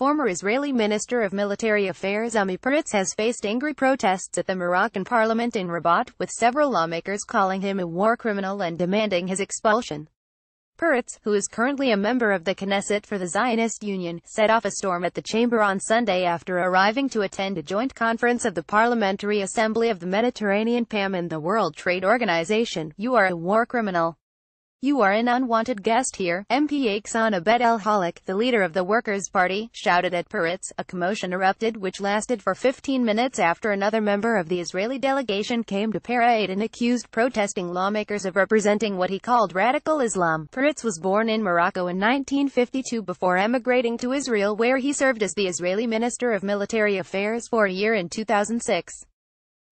former Israeli Minister of Military Affairs Amir Peretz has faced angry protests at the Moroccan parliament in Rabat, with several lawmakers calling him a war criminal and demanding his expulsion. Peretz, who is currently a member of the Knesset for the Zionist Union, set off a storm at the chamber on Sunday after arriving to attend a joint conference of the Parliamentary Assembly of the Mediterranean PAM and the World Trade Organization. "You are a war criminal. You are an unwanted guest here," MP Abed El-Halik, the leader of the Workers' Party, shouted at Peretz. A commotion erupted which lasted for 15 minutes after another member of the Israeli delegation came to parade and accused protesting lawmakers of representing what he called radical Islam. Peretz was born in Morocco in 1952 before emigrating to Israel, where he served as the Israeli Minister of Military Affairs for a year in 2006.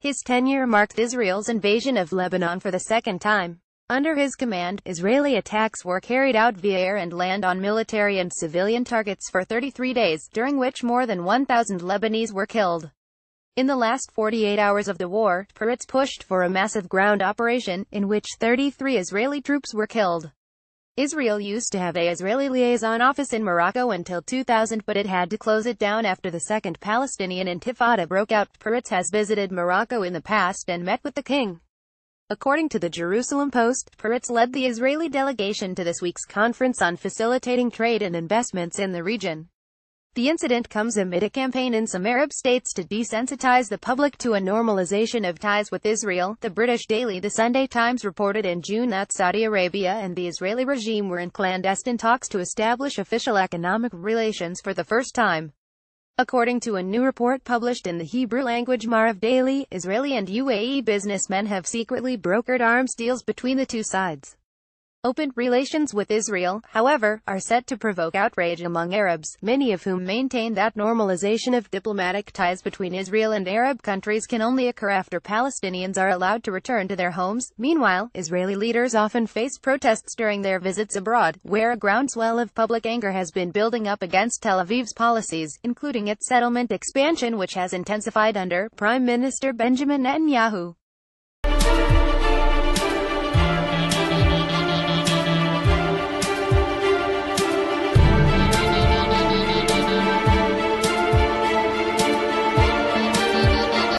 His tenure marked Israel's invasion of Lebanon for the second time. Under his command, Israeli attacks were carried out via air and land on military and civilian targets for 33 days, during which more than 1,000 Lebanese were killed. In the last 48 hours of the war, Peretz pushed for a massive ground operation, in which 33 Israeli troops were killed. Israel used to have a Israeli liaison office in Morocco until 2000, but it had to close it down after the Second Palestinian Intifada broke out. Peretz has visited Morocco in the past and met with the king. According to the Jerusalem Post, Peretz led the Israeli delegation to this week's conference on facilitating trade and investments in the region. The incident comes amid a campaign in some Arab states to desensitize the public to a normalization of ties with Israel. The British daily The Sunday Times reported in June that Saudi Arabia and the Israeli regime were in clandestine talks to establish official economic relations for the first time. According to a new report published in the Hebrew-language Maariv Daily, Israeli and UAE businessmen have secretly brokered arms deals between the two sides. Open relations with Israel, however, are set to provoke outrage among Arabs, many of whom maintain that normalization of diplomatic ties between Israel and Arab countries can only occur after Palestinians are allowed to return to their homes. Meanwhile, Israeli leaders often face protests during their visits abroad, where a groundswell of public anger has been building up against Tel Aviv's policies, including its settlement expansion, which has intensified under Prime Minister Benjamin Netanyahu.